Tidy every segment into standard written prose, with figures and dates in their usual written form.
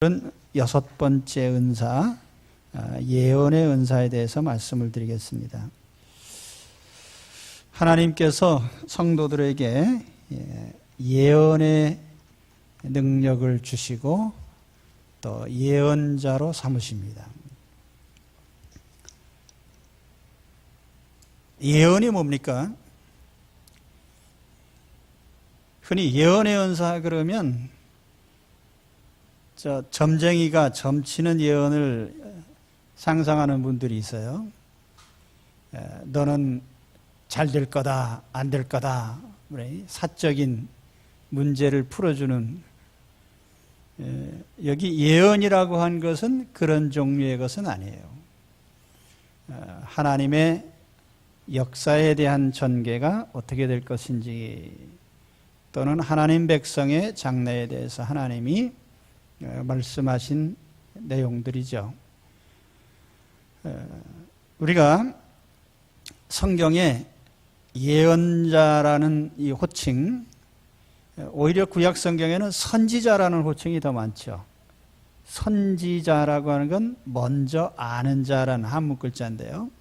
6번째 은사, 예언의 은사에 대해서 말씀을 드리겠습니다. 하나님께서 성도들에게 예언의 능력을 주시고 또 예언자로 삼으십니다. 예언이 뭡니까? 흔히 예언의 은사 그러면 점쟁이가 점치는 예언을 상상하는 분들이 있어요. 너는 잘 될 거다, 안 될 거다. 사적인 문제를 풀어주는, 여기 예언이라고 한 것은 그런 종류의 것은 아니에요. 하나님의 역사에 대한 전개가 어떻게 될 것인지, 또는 하나님 백성의 장래에 대해서 하나님이 말씀하신 내용들이죠. 우리가 성경에 예언자라는 이 호칭, 오히려 구약 성경에는 선지자라는 호칭이 더 많죠. 선지자라고 하는 건 먼저 아는 자라는 한문 글자인데요.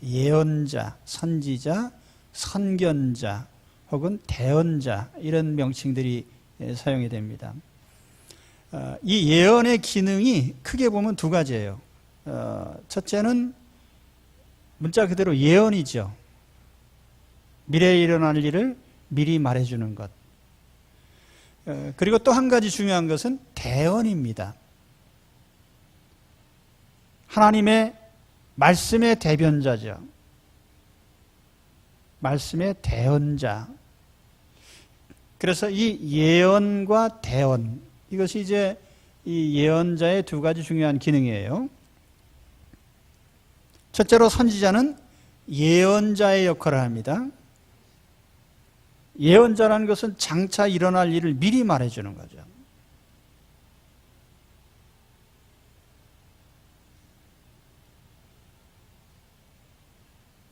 예언자, 선지자, 선견자 혹은 대언자, 이런 명칭들이 사용이 됩니다. 이 예언의 기능이 크게 보면 두 가지예요. 첫째는 문자 그대로 예언이죠. 미래에 일어날 일을 미리 말해주는 것. 그리고 또 한 가지 중요한 것은 대언입니다. 하나님의 말씀의 대변자죠. 말씀의 대언자. 그래서 이 예언과 대언, 이것이 이제 이 예언자의 두 가지 중요한 기능이에요. 첫째로 선지자는 예언자의 역할을 합니다. 예언자라는 것은 장차 일어날 일을 미리 말해주는 거죠.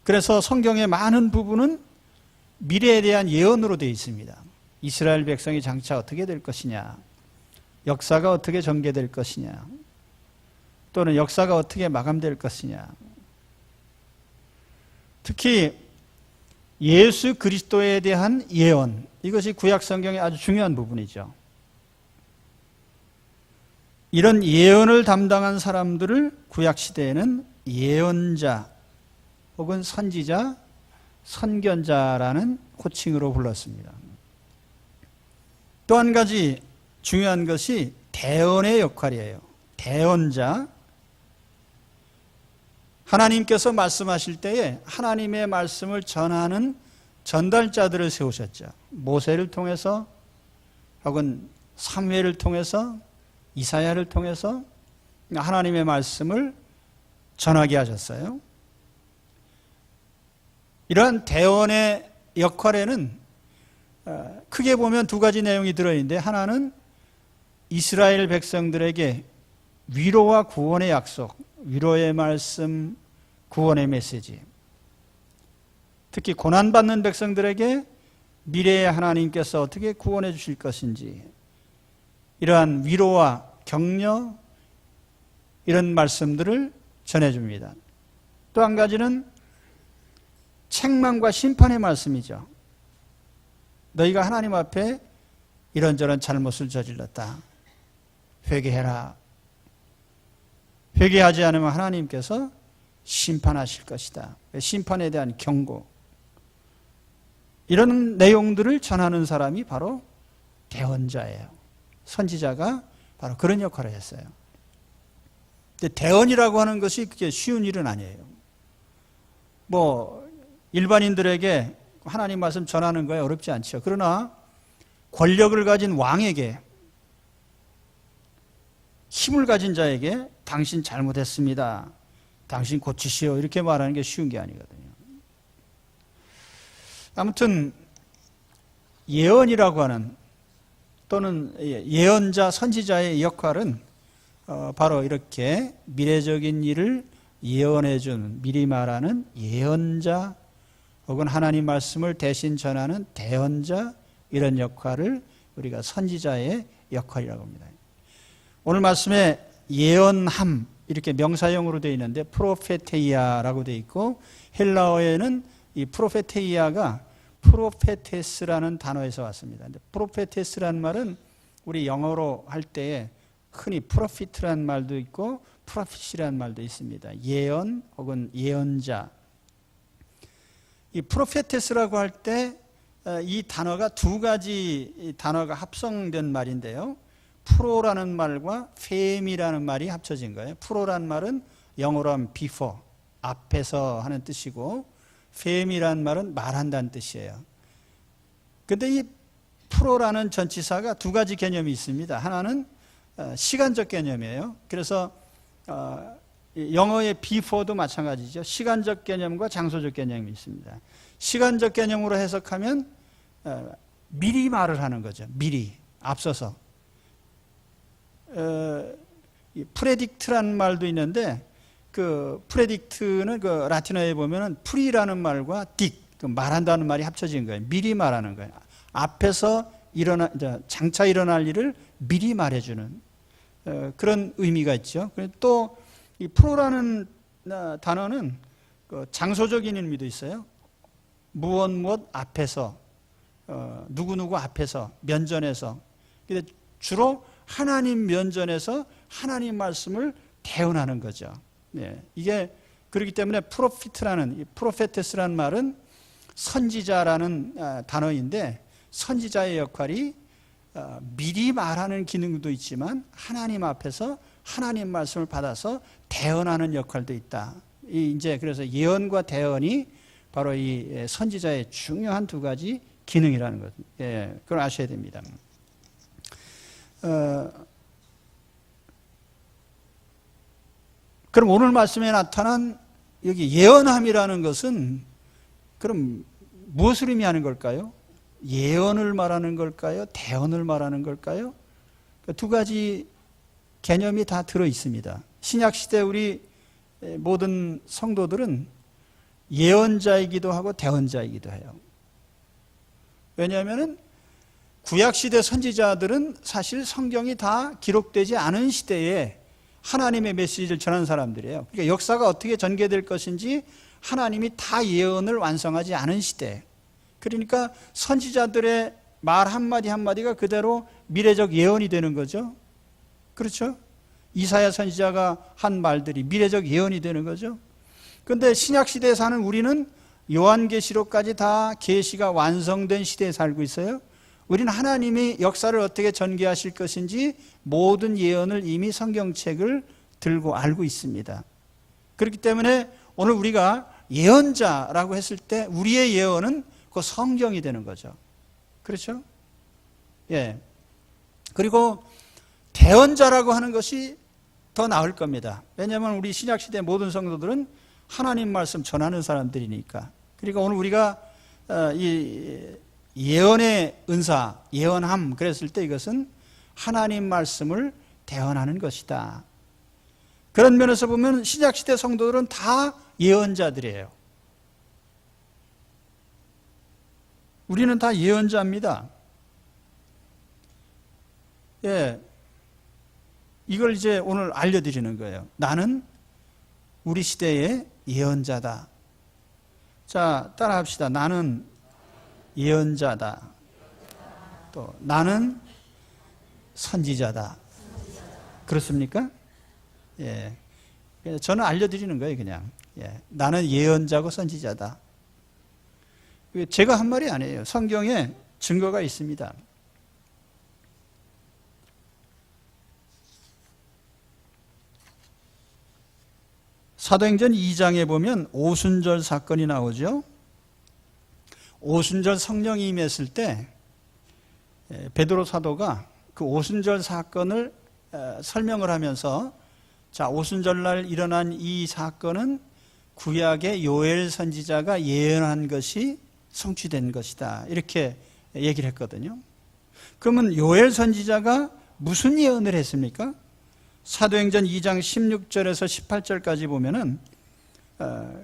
그래서 성경의 많은 부분은 미래에 대한 예언으로 되어 있습니다. 이스라엘 백성이 장차 어떻게 될 것이냐, 역사가 어떻게 전개될 것이냐, 또는 역사가 어떻게 마감될 것이냐. 특히 예수 그리스도에 대한 예언, 이것이 구약 성경의 아주 중요한 부분이죠. 이런 예언을 담당한 사람들을 구약 시대에는 예언자 혹은 선지자, 선견자라는 호칭으로 불렀습니다. 또 한 가지 중요한 것이 대언의 역할이에요. 대언자. 하나님께서 말씀하실 때에 하나님의 말씀을 전하는 전달자들을 세우셨죠. 모세를 통해서 혹은 사무엘을 통해서, 이사야를 통해서 하나님의 말씀을 전하게 하셨어요. 이러한 대언의 역할에는 크게 보면 두 가지 내용이 들어있는데, 하나는 이스라엘 백성들에게 위로와 구원의 약속, 위로의 말씀, 구원의 메시지, 특히 고난받는 백성들에게 미래에 하나님께서 어떻게 구원해 주실 것인지, 이러한 위로와 격려, 이런 말씀들을 전해줍니다. 또 한 가지는 책망과 심판의 말씀이죠. 너희가 하나님 앞에 이런저런 잘못을 저질렀다, 회개해라. 회개하지 않으면 하나님께서 심판하실 것이다. 심판에 대한 경고, 이런 내용들을 전하는 사람이 바로 대언자예요. 선지자가 바로 그런 역할을 했어요. 근데 대언이라고 하는 것이 그게 쉬운 일은 아니에요. 일반인들에게 하나님 말씀 전하는 거에 어렵지 않죠. 그러나 권력을 가진 왕에게, 힘을 가진 자에게 당신 잘못했습니다, 당신 고치시오, 이렇게 말하는 게 쉬운 게 아니거든요. 아무튼 예언이라고 하는, 또는 예언자, 선지자의 역할은 바로 이렇게 미래적인 일을 예언해 주는, 미리 말하는 예언자 혹은 하나님 말씀을 대신 전하는 대언자, 이런 역할을 우리가 선지자의 역할이라고 합니다. 오늘 말씀에 예언함 이렇게 명사형으로 되어 있는데 프로페테이아라고 되어 있고 헬라어에는 이 프로페테이아가 프로페테스라는 단어에서 왔습니다. 근데 프로페테스라는 말은 우리 영어로 할 때에 흔히 프로피트라는 말도 있고 프로핏이라는 말도 있습니다. 예언 혹은 예언자. 이 프로페테스라고 할 때 이 단어가 두 가지 단어가 합성된 말인데요. 프로라는 말과 팸이라는 말이 합쳐진 거예요. 프로라는 말은 영어로 하면 before, 앞에서 하는 뜻이고 팸이라는 말은 말한다는 뜻이에요. 그런데 이 프로라는 전치사가 두 가지 개념이 있습니다. 하나는 시간적 개념이에요. 그래서 영어의 before도 마찬가지죠. 시간적 개념과 장소적 개념이 있습니다. 시간적 개념으로 해석하면 미리 말을 하는 거죠. 미리, 앞서서. 프레딕트라는 말도 있는데 그 프레딕트는 그 라틴어에 보면은 프리라는 말과 딕, 그 말한다는 말이 합쳐진 거예요. 미리 말하는 거예요. 앞에서 장차 일어날 일을 미리 말해주는 그런 의미가 있죠. 또 이 프로라는 단어는 그 장소적인 의미도 있어요. 무엇 앞에서, 누구누구 앞에서, 면전에서. 근데 주로 하나님 면전에서 하나님 말씀을 대언하는 거죠. 네, 이게 그렇기 때문에 프로페테스라는 말은 선지자라는 단어인데 선지자의 역할이 미리 말하는 기능도 있지만 하나님 앞에서 하나님 말씀을 받아서 대언하는 역할도 있다. 이제 그래서 예언과 대언이 바로 이 선지자의 중요한 두 가지 기능이라는 것. 예, 그걸 아셔야 됩니다. 그럼 오늘 말씀에 나타난 여기 예언함이라는 것은 그럼 무엇을 의미하는 걸까요? 예언을 말하는 걸까요? 대언을 말하는 걸까요? 두 가지 개념이 다 들어 있습니다. 신약시대 우리 모든 성도들은 예언자이기도 하고 대언자이기도 해요. 왜냐하면 구약시대 선지자들은 사실 성경이 다 기록되지 않은 시대에 하나님의 메시지를 전한 사람들이에요. 그러니까 역사가 어떻게 전개될 것인지 하나님이 다 예언을 완성하지 않은 시대. 그러니까 선지자들의 말 한마디 한마디가 그대로 미래적 예언이 되는 거죠. 그렇죠? 이사야 선지자가 한 말들이 미래적 예언이 되는 거죠. 그런데 신약시대에 사는 우리는 요한계시록까지 다 계시가 완성된 시대에 살고 있어요. 우리는 하나님이 역사를 어떻게 전개하실 것인지 모든 예언을 이미 성경책을 들고 알고 있습니다. 그렇기 때문에 오늘 우리가 예언자라고 했을 때 우리의 예언은 그 성경이 되는 거죠. 그렇죠? 예. 그리고 대언자라고 하는 것이 더 나을 겁니다. 왜냐하면 우리 신약시대 모든 성도들은 하나님 말씀 전하는 사람들이니까. 그러니까 오늘 우리가 이 예언의 은사, 예언함 그랬을 때 이것은 하나님 말씀을 대언하는 것이다. 그런 면에서 보면 신약시대 성도들은 다 예언자들이에요. 우리는 다 예언자입니다. 예, 이걸 이제 오늘 알려드리는 거예요. 나는 우리 시대의 예언자다. 자, 따라합시다. 나는 예언자다. 또 나는 선지자다. 그렇습니까? 예. 저는 알려드리는 거예요, 그냥. 예. 나는 예언자고 선지자다. 제가 한 말이 아니에요. 성경에 증거가 있습니다. 사도행전 2장에 보면 오순절 사건이 나오죠. 오순절 성령이 임했을 때 베드로 사도가 그 오순절 사건을 설명을 하면서 자, 오순절날 일어난 이 사건은 구약의 요엘 선지자가 예언한 것이 성취된 것이다. 이렇게 얘기를 했거든요. 그러면 요엘 선지자가 무슨 예언을 했습니까? 사도행전 2장 16절에서 18절까지 보면은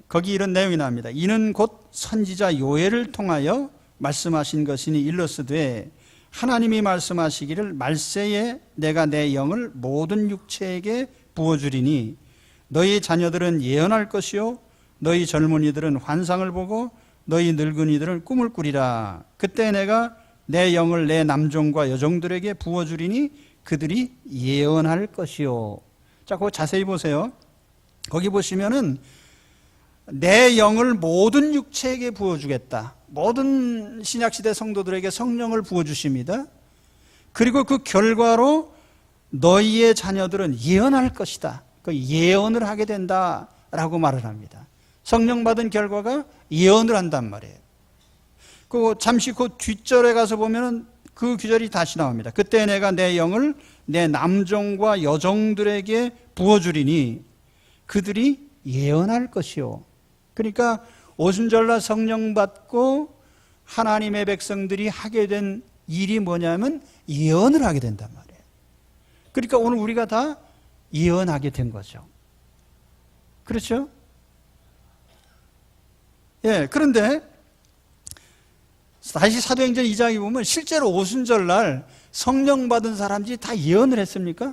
거기 이런 내용이 나옵니다. 이는 곧 선지자 요엘을 통하여 말씀하신 것이니 일러스되 하나님이 말씀하시기를 말세에 내가 내 영을 모든 육체에게 부어주리니 너희 자녀들은 예언할 것이요 너희 젊은이들은 환상을 보고 너희 늙은이들은 꿈을 꾸리라. 그때 내가 내 영을 내 남종과 여종들에게 부어주리니 그들이 예언할 것이요. 자, 그거 자세히 보세요. 거기 보시면은 내 영을 모든 육체에게 부어주겠다. 모든 신약시대 성도들에게 성령을 부어주십니다. 그리고 그 결과로 너희의 자녀들은 예언할 것이다. 그 예언을 하게 된다라고 말을 합니다. 성령 받은 결과가 예언을 한단 말이에요. 그 잠시 그 뒷절에 가서 보면은 그 구절이 다시 나옵니다. 그때 내가 내 영을 내 남종과 여종들에게 부어주리니 그들이 예언할 것이요. 그러니까 오순절날 성령 받고 하나님의 백성들이 하게 된 일이 뭐냐면 예언을 하게 된단 말이에요. 그러니까 오늘 우리가 다 예언하게 된 거죠. 그렇죠? 예, 그런데 다시 사도행전 2장에 보면 실제로 오순절날 성령 받은 사람들이 다 예언을 했습니까?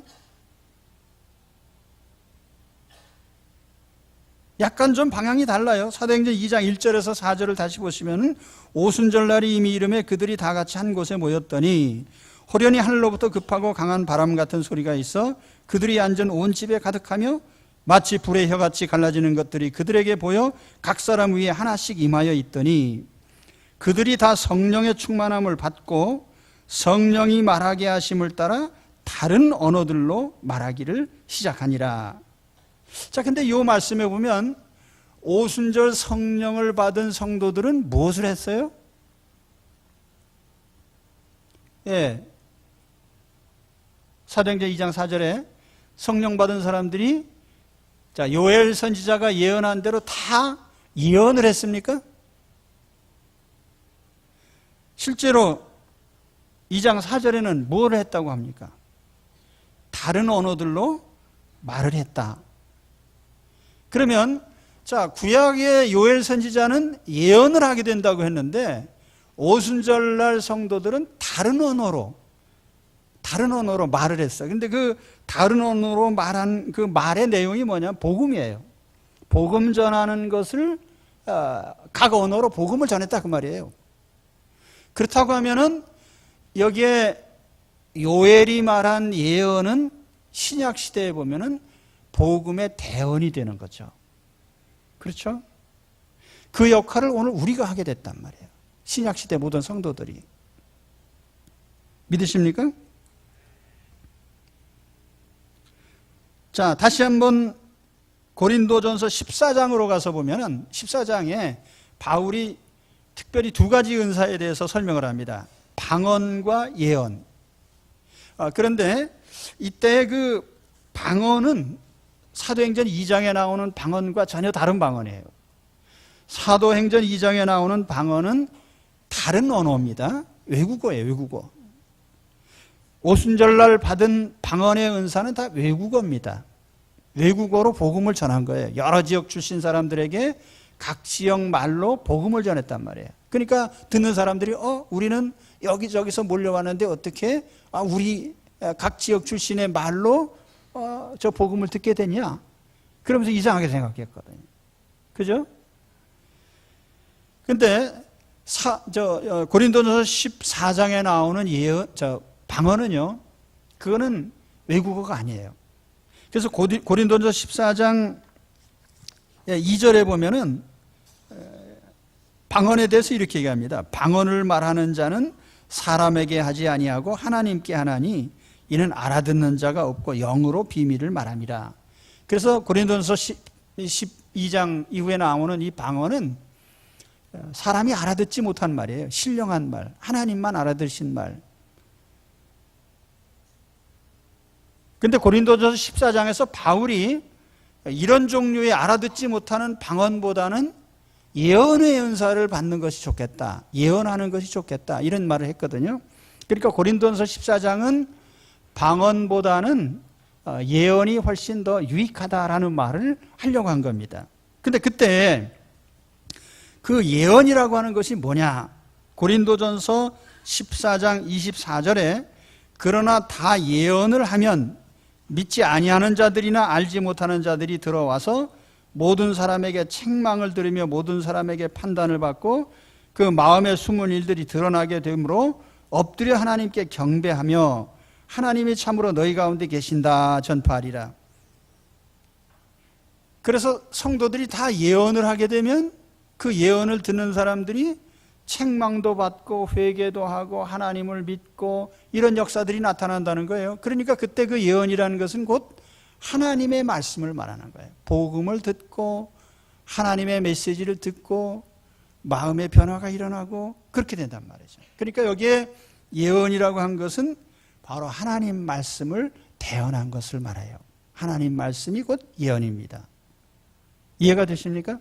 약간 좀 방향이 달라요. 사도행전 2장 1절에서 4절을 다시 보시면 오순절날이 이미 이름에 그들이 다 같이 한 곳에 모였더니 호련히 하늘로부터 급하고 강한 바람 같은 소리가 있어 그들이 앉은 온 집에 가득하며 마치 불의 혀같이 갈라지는 것들이 그들에게 보여 각 사람 위에 하나씩 임하여 있더니 그들이 다 성령의 충만함을 받고 성령이 말하게 하심을 따라 다른 언어들로 말하기를 시작하니라. 자, 근데 이 말씀에 보면 오순절 성령을 받은 성도들은 무엇을 했어요? 예. 사도행전 2장 4절에 성령 받은 사람들이 자, 요엘 선지자가 예언한 대로 다 예언을 했습니까? 실제로 2장 4절에는 뭘 했다고 합니까? 다른 언어들로 말을 했다. 그러면 자, 구약의 요엘 선지자는 예언을 하게 된다고 했는데 오순절날 성도들은 다른 언어로 말을 했어요. 근데 그 다른 언어로 말한 그 말의 내용이 뭐냐? 복음이에요. 복음 전하는 것을 각 언어로 복음을 전했다 그 말이에요. 그렇다고 하면은 여기에 요엘이 말한 예언은 신약 시대에 보면은 복음의 대언이 되는 거죠. 그렇죠? 그 역할을 오늘 우리가 하게 됐단 말이에요. 신약 시대 모든 성도들이. 믿으십니까? 자, 다시 한번 고린도전서 14장으로 가서 보면은 14장에 바울이 특별히 두 가지 은사에 대해서 설명을 합니다. 방언과 예언. 그런데 이때 그 방언은 사도행전 2장에 나오는 방언과 전혀 다른 방언이에요. 사도행전 2장에 나오는 방언은 다른 언어입니다. 외국어예요, 외국어. 오순절날 받은 방언의 은사는 다 외국어입니다. 외국어로 복음을 전한 거예요. 여러 지역 출신 사람들에게 각 지역 말로 복음을 전했단 말이에요. 그러니까 듣는 사람들이 우리는 여기저기서 몰려왔는데 어떻게 우리 각 지역 출신의 말로 저 복음을 듣게 되냐? 그러면서 이상하게 생각했거든요. 그죠? 근데 고린도전서 14장에 나오는 방언은요, 그거는 외국어가 아니에요. 그래서 고린도전서 14장 2절에 보면은 방언에 대해서 이렇게 얘기합니다. 방언을 말하는 자는 사람에게 하지 아니하고 하나님께 하나니 이는 알아듣는 자가 없고 영으로 비밀을 말함이라. 그래서 고린도전서 12장 이후에 나오는 이 방언은 사람이 알아듣지 못한 말이에요. 신령한 말, 하나님만 알아들으신 말. 근데 고린도전서 14장에서 바울이 이런 종류의 알아듣지 못하는 방언보다는 예언의 은사를 받는 것이 좋겠다. 예언하는 것이 좋겠다. 이런 말을 했거든요. 그러니까 고린도전서 14장은 방언보다는 예언이 훨씬 더 유익하다라는 말을 하려고 한 겁니다. 근데 그때 그 예언이라고 하는 것이 뭐냐? 고린도전서 14장 24절에 그러나 다 예언을 하면 믿지 아니하는 자들이나 알지 못하는 자들이 들어와서 모든 사람에게 책망을 들으며 모든 사람에게 판단을 받고 그 마음에 숨은 일들이 드러나게 되므로 엎드려 하나님께 경배하며 하나님이 참으로 너희 가운데 계신다 전파하리라. 그래서 성도들이 다 예언을 하게 되면 그 예언을 듣는 사람들이 책망도 받고 회개도 하고 하나님을 믿고 이런 역사들이 나타난다는 거예요. 그러니까 그때 그 예언이라는 것은 곧 하나님의 말씀을 말하는 거예요. 복음을 듣고 하나님의 메시지를 듣고 마음의 변화가 일어나고 그렇게 된단 말이죠. 그러니까 여기에 예언이라고 한 것은 바로 하나님 말씀을 대언한 것을 말해요. 하나님 말씀이 곧 예언입니다. 이해가 되십니까?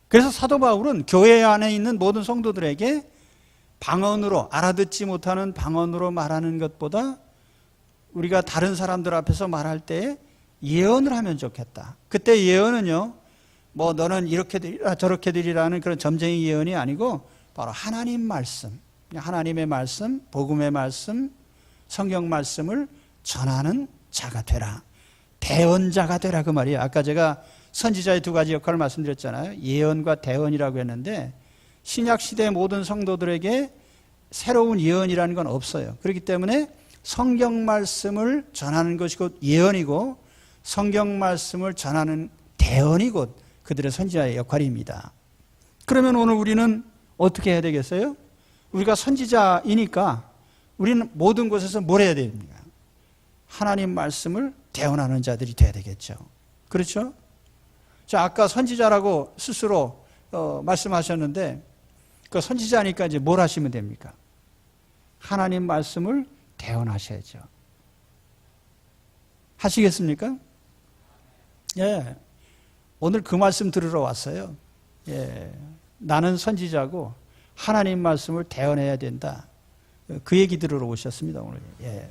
그래서 사도 바울은 교회 안에 있는 모든 성도들에게 방언으로, 알아듣지 못하는 방언으로 말하는 것보다 우리가 다른 사람들 앞에서 말할 때 예언을 하면 좋겠다. 그때 예언은요, 뭐 너는 이렇게 되리라 저렇게 되리라는 그런 점쟁이 예언이 아니고 바로 하나님 말씀, 하나님의 말씀, 복음의 말씀, 성경 말씀을 전하는 자가 되라. 대언자가 되라 그 말이에요. 아까 제가 선지자의 두 가지 역할을 말씀드렸잖아요. 예언과 대언이라고 했는데 신약 시대 모든 성도들에게 새로운 예언이라는 건 없어요. 그렇기 때문에 성경 말씀을 전하는 것이 곧 예언이고 성경 말씀을 전하는 대언이 곧 그들의 선지자의 역할입니다. 그러면 오늘 우리는 어떻게 해야 되겠어요? 우리가 선지자이니까 우리는 모든 곳에서 뭘 해야 됩니까? 하나님 말씀을 대언하는 자들이 돼야 되겠죠. 그렇죠? 자, 아까 선지자라고 스스로 말씀하셨는데 그 선지자니까 이제 뭘 하시면 됩니까? 하나님 말씀을 대언하셔야죠. 하시겠습니까? 예. 오늘 그 말씀 들으러 왔어요. 예. 나는 선지자고 하나님 말씀을 대언해야 된다. 그 얘기 들으러 오셨습니다, 오늘. 예.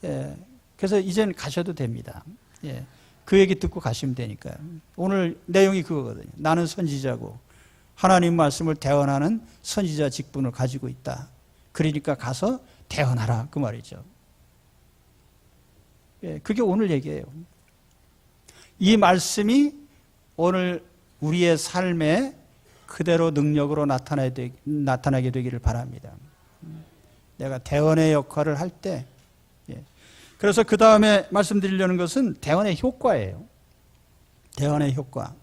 예. 그래서 이제는 가셔도 됩니다. 예. 그 얘기 듣고 가시면 되니까요. 오늘 내용이 그거거든요. 나는 선지자고 하나님 말씀을 대언하는 선지자 직분을 가지고 있다. 그러니까 가서 대언하라 그 말이죠. 예, 그게 오늘 얘기예요. 이 말씀이 오늘 우리의 삶에 그대로 능력으로 나타나게 되기를 바랍니다. 내가 대언의 역할을 할 때, 그래서 그 다음에 말씀드리려는 것은 대언의 효과예요. 대언의 효과.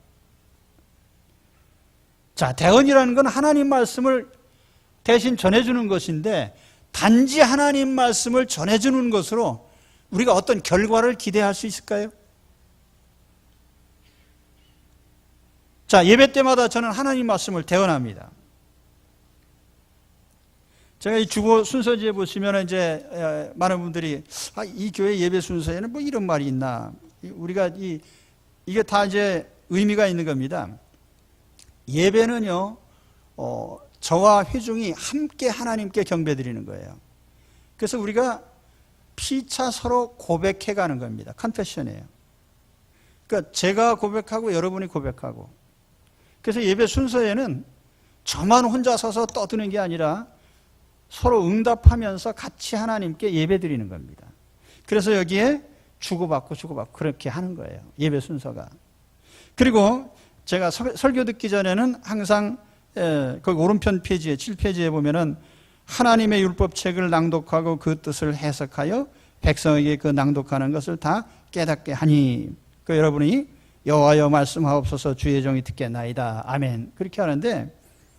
자, 대언이라는 건 하나님 말씀을 대신 전해주는 것인데 단지 하나님 말씀을 전해주는 것으로 우리가 어떤 결과를 기대할 수 있을까요? 자, 예배 때마다 저는 하나님 말씀을 대언합니다. 제가 이 주보 순서지에 보시면 이제 많은 분들이 이 교회 예배 순서에는 뭐 이런 말이 있나? 우리가 이게 다 이제 의미가 있는 겁니다. 예배는요, 저와 회중이 함께 하나님께 경배드리는 거예요. 그래서 우리가 피차 서로 고백해 가는 겁니다. 컨페션이에요. 그러니까 제가 고백하고 여러분이 고백하고. 그래서 예배 순서에는 저만 혼자 서서 떠드는 게 아니라 서로 응답하면서 같이 하나님께 예배드리는 겁니다. 그래서 여기에 주고받고 그렇게 하는 거예요. 예배 순서가. 그리고 제가 설교 듣기 전에는 항상 거기 오른편 페이지에 7페이지에 보면은 하나님의 율법책을 낭독하고 그 뜻을 해석하여 백성에게 그 낭독하는 것을 다 깨닫게 하니 그 여러분이 여호와여 말씀하옵소서 주의 종이 듣겠나이다. 아멘. 그렇게 하는데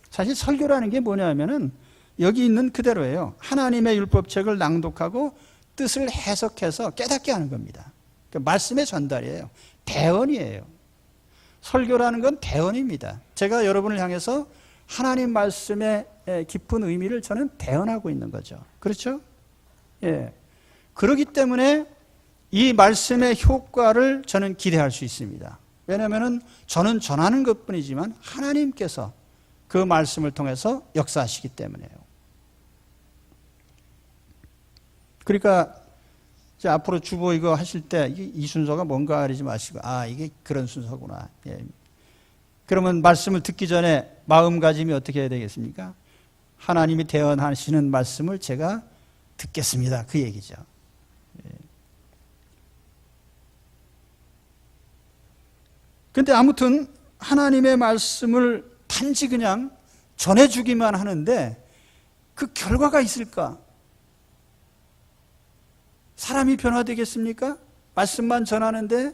사실 설교라는 게 뭐냐면은 여기 있는 그대로예요. 하나님의 율법책을 낭독하고 뜻을 해석해서 깨닫게 하는 겁니다. 그러니까 말씀의 전달이에요. 대언이에요. 설교라는 건 대언입니다. 제가 여러분을 향해서 하나님 말씀의 깊은 의미를 저는 대언하고 있는 거죠. 그렇죠? 예. 그렇기 때문에 이 말씀의 효과를 저는 기대할 수 있습니다. 왜냐하면 저는 전하는 것뿐이지만 하나님께서 그 말씀을 통해서 역사하시기 때문에요. 그러니까 이제 앞으로 주보 이거 하실 때 이 순서가 뭔가 하지 마시고 이게 그런 순서구나. 예. 그러면 말씀을 듣기 전에 마음가짐이 어떻게 해야 되겠습니까? 하나님이 대언하시는 말씀을 제가 듣겠습니다. 그 얘기죠. 그런데 아무튼 하나님의 말씀을 단지 그냥 전해주기만 하는데 그 결과가 있을까? 사람이 변화되겠습니까? 말씀만 전하는데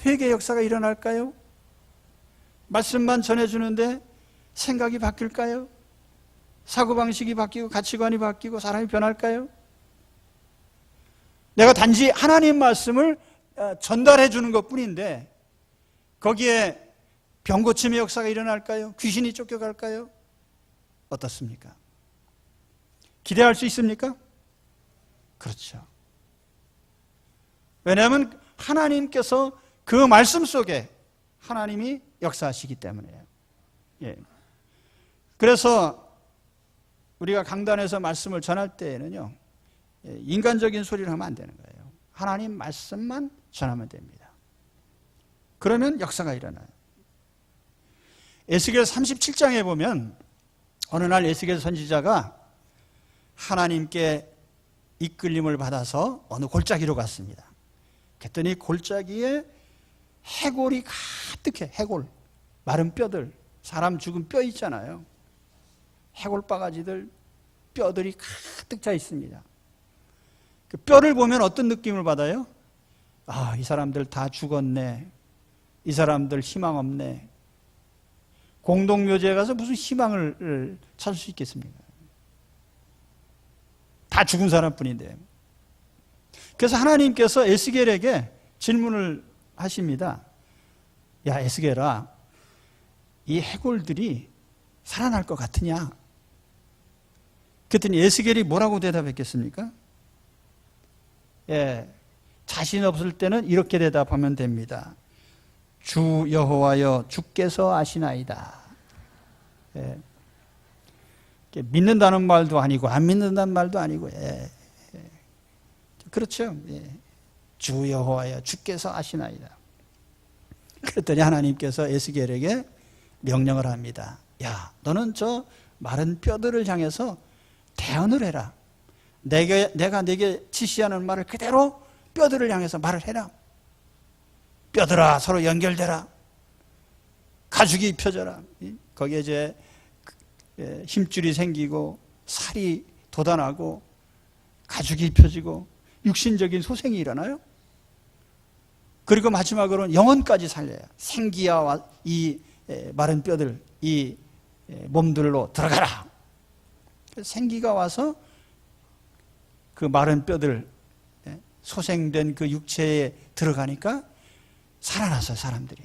회개 역사가 일어날까요? 말씀만 전해주는데 생각이 바뀔까요? 사고방식이 바뀌고 가치관이 바뀌고 사람이 변할까요? 내가 단지 하나님 말씀을 전달해 주는 것뿐인데 거기에 병고침의 역사가 일어날까요? 귀신이 쫓겨갈까요? 어떻습니까? 기대할 수 있습니까? 그렇죠. 왜냐하면 하나님께서 그 말씀 속에 하나님이 역사하시기 때문이에요. 예. 그래서 우리가 강단에서 말씀을 전할 때에는요, 인간적인 소리를 하면 안 되는 거예요. 하나님 말씀만 전하면 됩니다. 그러면 역사가 일어나요. 에스겔 37장에 보면 어느 날 에스겔 선지자가 하나님께 이끌림을 받아서 어느 골짜기로 갔습니다. 그랬더니 골짜기에 해골이 가득해. 해골, 마른 뼈들, 사람 죽은 뼈 있잖아요. 해골 바가지들, 뼈들이 가득 차 있습니다. 그 뼈를 보면 어떤 느낌을 받아요? 아, 이 사람들 다 죽었네. 이 사람들 희망 없네. 공동묘지에 가서 무슨 희망을 찾을 수 있겠습니까? 다 죽은 사람뿐인데. 그래서 하나님께서 에스겔에게 질문을 하십니다. 야, 에스겔아, 이 해골들이 살아날 것 같으냐? 그랬더니 에스겔이 뭐라고 대답했겠습니까? 예, 자신 없을 때는 이렇게 대답하면 됩니다. 주 여호와여, 주께서 아시나이다. 예. 믿는다는 말도 아니고 안 믿는다는 말도 아니고, 예. 그렇죠. 예. 주 여호와여, 주께서 아시나이다. 그랬더니 하나님께서 에스겔에게 명령을 합니다. 야, 너는 저 마른 뼈들을 향해서 대언을 해라. 내가 네게 지시하는 말을 그대로 뼈들을 향해서 말을 해라. 뼈들아, 서로 연결되라. 가죽이 펴져라. 거기에 이제 힘줄이 생기고 살이 돋아나고 가죽이 펴지고 육신적인 소생이 일어나요. 그리고 마지막으로는 영혼까지 살려요. 생기와 이 마른 뼈들, 이 몸들로 들어가라. 생기가 와서 그 마른 뼈들, 소생된 그 육체에 들어가니까 살아났어요, 사람들이.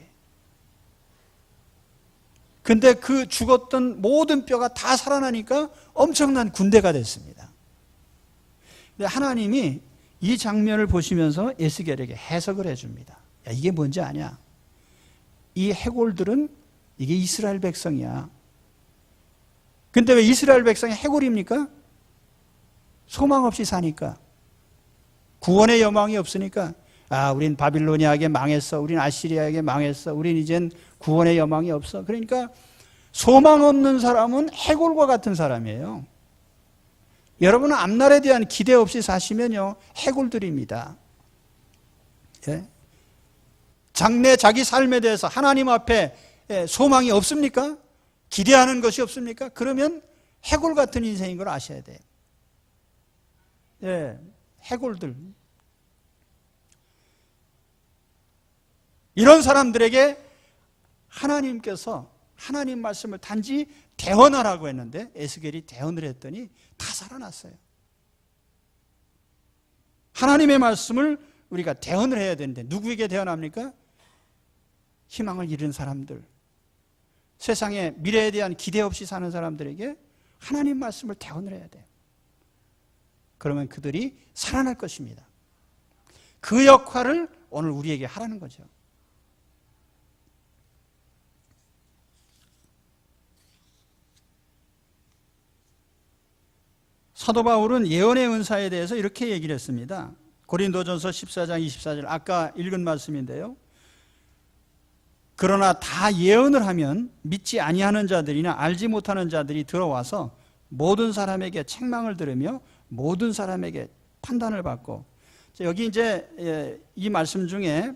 근데 그 죽었던 모든 뼈가 다 살아나니까 엄청난 군대가 됐습니다. 근데 하나님이 이 장면을 보시면서 에스겔에게 해석을 해줍니다. 야, 이게 뭔지 아냐? 이 해골들은 이게 이스라엘 백성이야. 근데 왜 이스라엘 백성이 해골입니까? 소망 없이 사니까. 구원의 여망이 없으니까. 아, 우린 바빌로니아에게 망했어. 우린 아시리아에게 망했어. 우린 이젠 구원의 여망이 없어. 그러니까 소망 없는 사람은 해골과 같은 사람이에요. 여러분은 앞날에 대한 기대 없이 사시면요, 해골들입니다. 예? 장래 자기 삶에 대해서 하나님 앞에 소망이 없습니까? 기대하는 것이 없습니까? 그러면 해골 같은 인생인 걸 아셔야 돼요. 예, 해골들. 이런 사람들에게 하나님께서 하나님 말씀을 단지 대언하라고 했는데 에스겔이 대언을 했더니 다 살아났어요. 하나님의 말씀을 우리가 대언을 해야 되는데 누구에게 대언합니까? 희망을 잃은 사람들, 세상에 미래에 대한 기대 없이 사는 사람들에게 하나님 말씀을 대언을 해야 돼요. 그러면 그들이 살아날 것입니다. 그 역할을 오늘 우리에게 하라는 거죠. 사도 바울은 예언의 은사에 대해서 이렇게 얘기를 했습니다. 고린도전서 14장 24절, 아까 읽은 말씀인데요. 그러나 다 예언을 하면 믿지 아니하는 자들이나 알지 못하는 자들이 들어와서 모든 사람에게 책망을 들으며 모든 사람에게 판단을 받고, 여기 이제 이 말씀 중에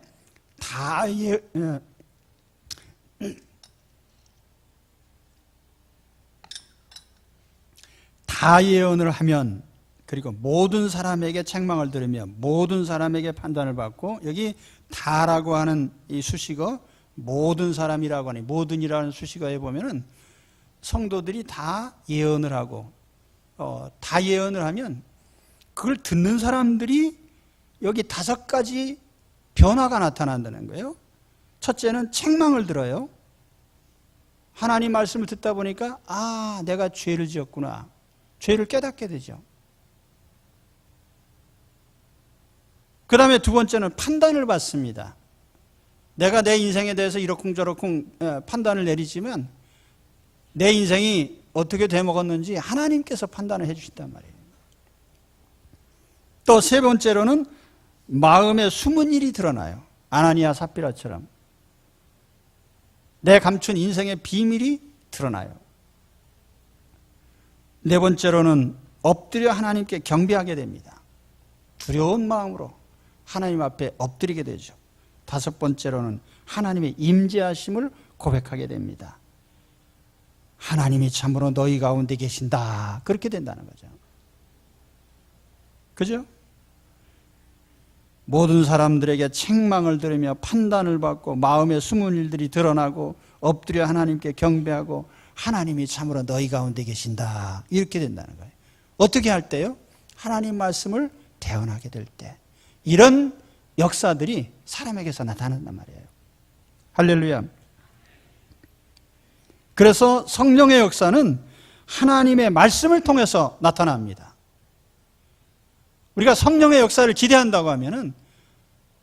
다 예언을 하면, 그리고 모든 사람에게 책망을 들으며 모든 사람에게 판단을 받고, 여기 다라고 하는 이 수식어, 모든 사람이라고 하니 모든이라는 수식어에 보면은 성도들이 다 예언을 하고, 다 예언을 하면 그걸 듣는 사람들이 여기 5가지 변화가 나타난다는 거예요. 첫째는 책망을 들어요. 하나님 말씀을 듣다 보니까 내가 죄를 지었구나, 죄를 깨닫게 되죠. 그 다음에 두 번째는 판단을 받습니다. 내가 내 인생에 대해서 이러쿵저러쿵 판단을 내리지만 내 인생이 어떻게 되먹었는지 하나님께서 판단을 해주신단 말이에요. 또 세 번째로는 마음에 숨은 일이 드러나요. 아나니아 삽비라처럼 내 감춘 인생의 비밀이 드러나요. 네 번째로는 엎드려 하나님께 경배하게 됩니다. 두려운 마음으로 하나님 앞에 엎드리게 되죠. 다섯 번째로는 하나님의 임재하심을 고백하게 됩니다. 하나님이 참으로 너희 가운데 계신다, 그렇게 된다는 거죠. 그죠? 모든 사람들에게 책망을 들으며 판단을 받고 마음에 숨은 일들이 드러나고 엎드려 하나님께 경배하고 하나님이 참으로 너희 가운데 계신다, 이렇게 된다는 거예요. 어떻게 할 때요? 하나님 말씀을 대언하게 될 때 이런 역사들이 사람에게서 나타난단 말이에요. 할렐루야. 그래서 성령의 역사는 하나님의 말씀을 통해서 나타납니다. 우리가 성령의 역사를 기대한다고 하면은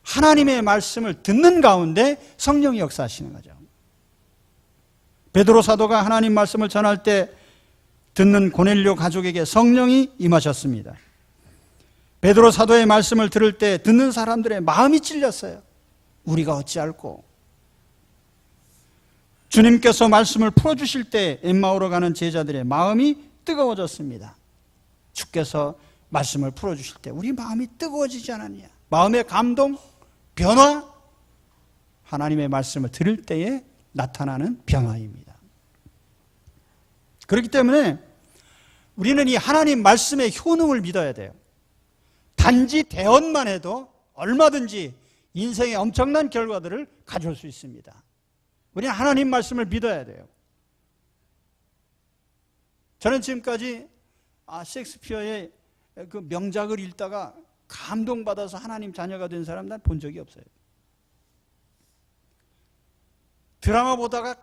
하나님의 말씀을 듣는 가운데 성령이 역사하시는 거죠. 베드로 사도가 하나님 말씀을 전할 때 듣는 고넬료 가족에게 성령이 임하셨습니다. 베드로 사도의 말씀을 들을 때 듣는 사람들의 마음이 찔렸어요. 우리가 어찌할꼬. 주님께서 말씀을 풀어주실 때 엠마오로 가는 제자들의 마음이 뜨거워졌습니다. 주께서 말씀을 풀어주실 때 우리 마음이 뜨거워지지 않았냐. 마음의 감동, 변화, 하나님의 말씀을 들을 때에 나타나는 변화입니다. 그렇기 때문에 우리는 이 하나님 말씀의 효능을 믿어야 돼요. 단지 대언만 해도 얼마든지 인생의 엄청난 결과들을 가져올 수 있습니다. 우리는 하나님 말씀을 믿어야 돼요. 저는 지금까지 셰익스피어의 그 명작을 읽다가 감동받아서 하나님 자녀가 된 사람 난 본 적이 없어요. 드라마 보다가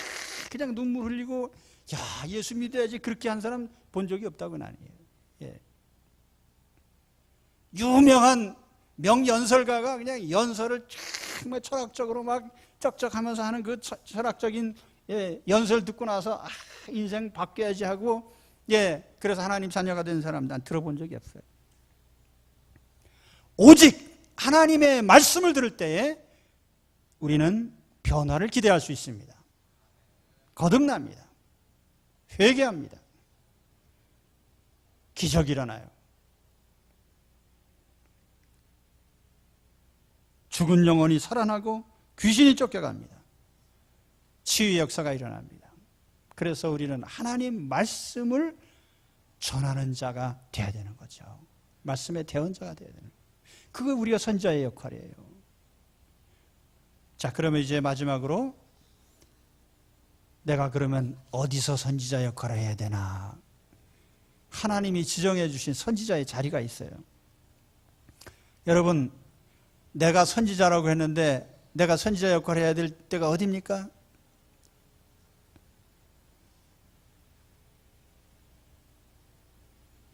그냥 눈물 흘리고 야, 예수 믿어야지 그렇게 한 사람 본 적이 없다고는 아니에요. 예. 유명한 명연설가가 그냥 연설을 정말 철학적으로 막 쩍쩍하면서 하는 그 철학적인 연설 듣고 나서 인생 바뀌어야지 하고 그래서 하나님 자녀가 된 사람 난 들어본 적이 없어요. 오직 하나님의 말씀을 들을 때에 우리는 변화를 기대할 수 있습니다. 거듭납니다. 회개합니다. 기적이 일어나요. 죽은 영혼이 살아나고 귀신이 쫓겨갑니다. 치유의 역사가 일어납니다. 그래서 우리는 하나님 말씀을 전하는 자가 되어야 되는 거죠. 말씀의 대언자가 되어야 되는 거예요. 그거 우리가 선지자의 역할이에요. 자, 그러면 이제 마지막으로 내가 그러면 어디서 선지자 역할을 해야 되나? 하나님이 지정해 주신 선지자의 자리가 있어요. 여러분, 내가 선지자라고 했는데 내가 선지자 역할을 해야 될 때가 어디입니까?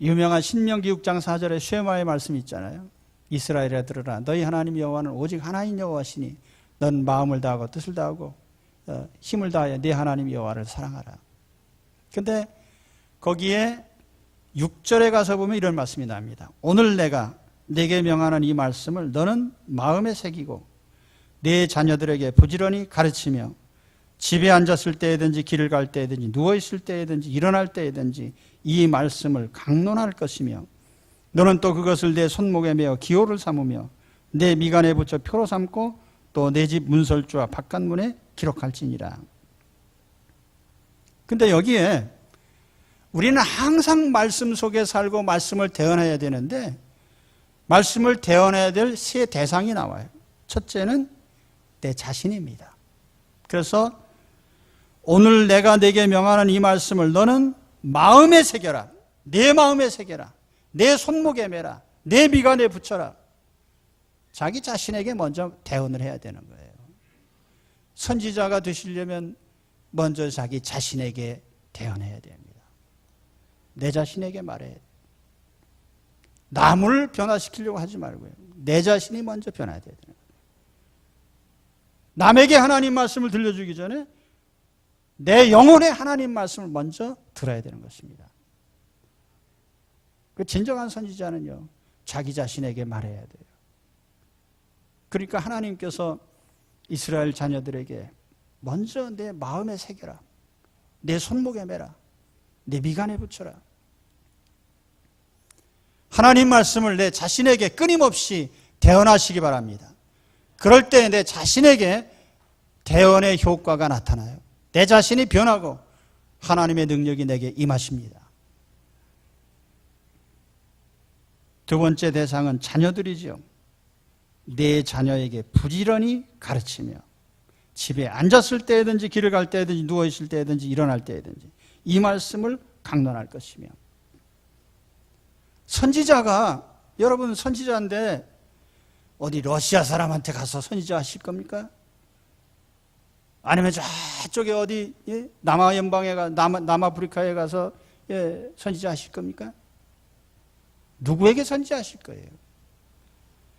유명한 신명기 6장 4절에 쉐마의 말씀이 있잖아요. 이스라엘에 들으라. 너희 하나님 여호와는 오직 하나님 여호와시니 넌 마음을 다하고 뜻을 다하고 힘을 다하여 네 하나님 여호와를 사랑하라. 그런데 거기에 6절에 가서 보면 이런 말씀이 납니다. 오늘 내가 내게 명하는 이 말씀을 너는 마음에 새기고 내 자녀들에게 부지런히 가르치며 집에 앉았을 때든지 길을 갈 때든지 누워있을 때든지 일어날 때든지 이 말씀을 강론할 것이며 너는 또 그것을 내 손목에 메어 기호를 삼으며 내 미간에 붙여 표로 삼고 또 내 집 문설주와 바깥문에 기록할지니라. 근데 여기에 우리는 항상 말씀 속에 살고 말씀을 대언해야 되는데 말씀을 대언해야 될 세 대상이 나와요. 첫째는 내 자신입니다. 그래서 오늘 내가 네게 명하는 이 말씀을 너는 마음에 새겨라. 내 마음에 새겨라. 내 손목에 매라. 내 미간에 붙여라. 자기 자신에게 먼저 대언을 해야 되는 거예요. 선지자가 되시려면 먼저 자기 자신에게 대언해야 됩니다. 내 자신에게 말해야 돼요. 남을 변화시키려고 하지 말고요. 내 자신이 먼저 변화돼야 되는 거예요. 남에게 하나님 말씀을 들려주기 전에 내 영혼의 하나님 말씀을 먼저 들어야 되는 것입니다. 그 진정한 선지자는요, 자기 자신에게 말해야 돼요. 그러니까 하나님께서 이스라엘 자녀들에게 먼저 내 마음에 새겨라. 내 손목에 매라. 내 미간에 붙여라. 하나님 말씀을 내 자신에게 끊임없이 대언하시기 바랍니다. 그럴 때 내 자신에게 대언의 효과가 나타나요. 내 자신이 변하고 하나님의 능력이 내게 임하십니다. 두 번째 대상은 자녀들이죠. 내 자녀에게 부지런히 가르치며 집에 앉았을 때든지 길을 갈 때든지 누워있을 때든지 일어날 때든지 이 말씀을 강론할 것이며 선지자가 여러분 선지자인데 어디 러시아 사람한테 가서 선지자 하실 겁니까? 아니면 저쪽에 어디 남아연방에 남아프리카에 가서 선지자 하실 겁니까? 누구에게 선지자 하실 거예요?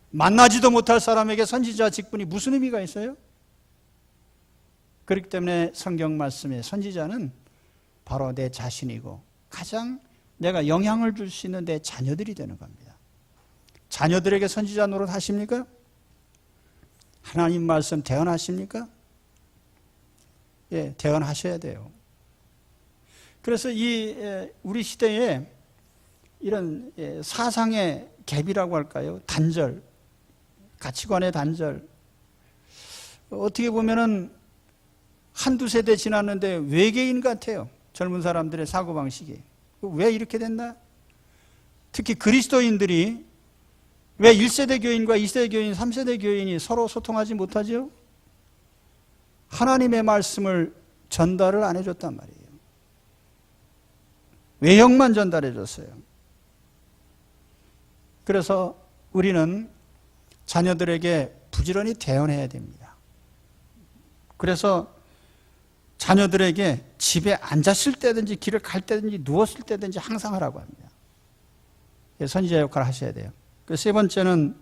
만나지도 못할 사람에게 선지자 직분이 무슨 의미가 있어요? 그렇기 때문에 성경 말씀의 선지자는 바로 내 자신이고 가장 내가 영향을 줄 수 있는 내 자녀들이 되는 겁니다. 자녀들에게 선지자 노릇 하십니까? 하나님 말씀 대언하십니까? 예, 대언하셔야 돼요. 그래서 우리 시대에 이런 사상의 갭이라고 할까요? 단절, 가치관의 단절. 어떻게 보면은 한두 세대 지났는데 외계인 같아요. 젊은 사람들의 사고방식이. 왜 이렇게 됐나? 특히 그리스도인들이 왜 1세대 교인과 2세대 교인, 3세대 교인이 서로 소통하지 못하죠? 하나님의 말씀을 전달을 안 해줬단 말이에요. 외형만 전달해 줬어요. 그래서 우리는 자녀들에게 부지런히 대언해야 됩니다. 그래서 자녀들에게 집에 앉았을 때든지 길을 갈 때든지 누웠을 때든지 항상 하라고 합니다. 선지자 역할을 하셔야 돼요. 세 번째는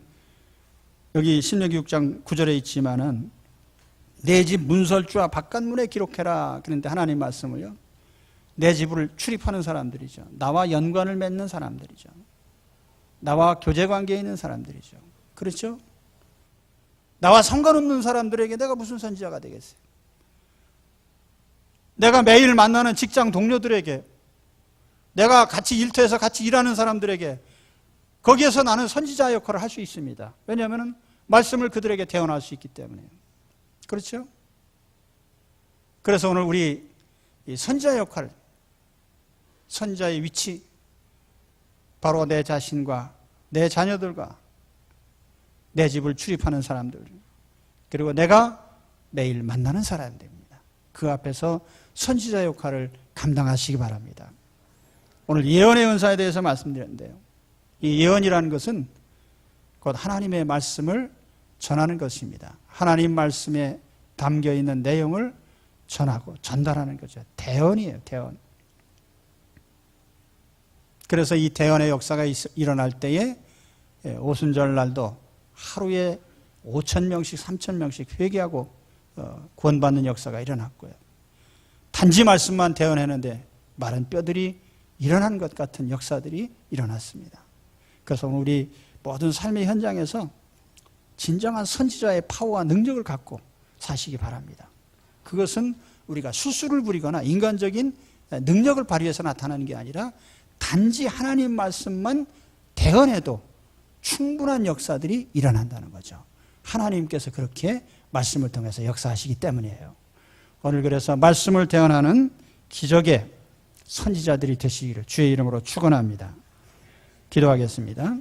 여기 신명기 6장 9절에 있지만은 내 집 문설주와 바깥문에 기록해라. 그런데 하나님 말씀을요. 내 집을 출입하는 사람들이죠. 나와 연관을 맺는 사람들이죠. 나와 교제관계에 있는 사람들이죠. 그렇죠? 나와 상관없는 사람들에게 내가 무슨 선지자가 되겠어요? 내가 매일 만나는 직장 동료들에게, 내가 같이 일터에서 같이 일하는 사람들에게 거기에서 나는 선지자 역할을 할 수 있습니다. 왜냐하면 말씀을 그들에게 대언할 수 있기 때문에요. 그렇죠? 그래서 오늘 우리 이 선지자 역할, 선지자의 위치, 바로 내 자신과 내 자녀들과 내 집을 출입하는 사람들, 그리고 내가 매일 만나는 사람들입니다. 그 앞에서 선지자 역할을 감당하시기 바랍니다. 오늘 예언의 은사에 대해서 말씀드렸는데요. 이 예언이라는 것은 곧 하나님의 말씀을 전하는 것입니다. 하나님 말씀에 담겨있는 내용을 전하고 전달하는 거죠. 대언이에요. 대언. 그래서 이 대언의 역사가 일어날 때에 오순절 날도 하루에 5,000명씩 3,000명씩 회개하고 구원받는 역사가 일어났고요. 단지 말씀만 대언했는데 마른 뼈들이 일어난 것 같은 역사들이 일어났습니다. 그래서 우리 모든 삶의 현장에서 진정한 선지자의 파워와 능력을 갖고 사시기 바랍니다. 그것은 우리가 수술을 부리거나 인간적인 능력을 발휘해서 나타나는 게 아니라 단지 하나님 말씀만 대언해도 충분한 역사들이 일어난다는 거죠. 하나님께서 그렇게 말씀을 통해서 역사하시기 때문이에요. 오늘 그래서 말씀을 대언하는 기적의 선지자들이 되시기를 주의 이름으로 축원합니다. 기도하겠습니다.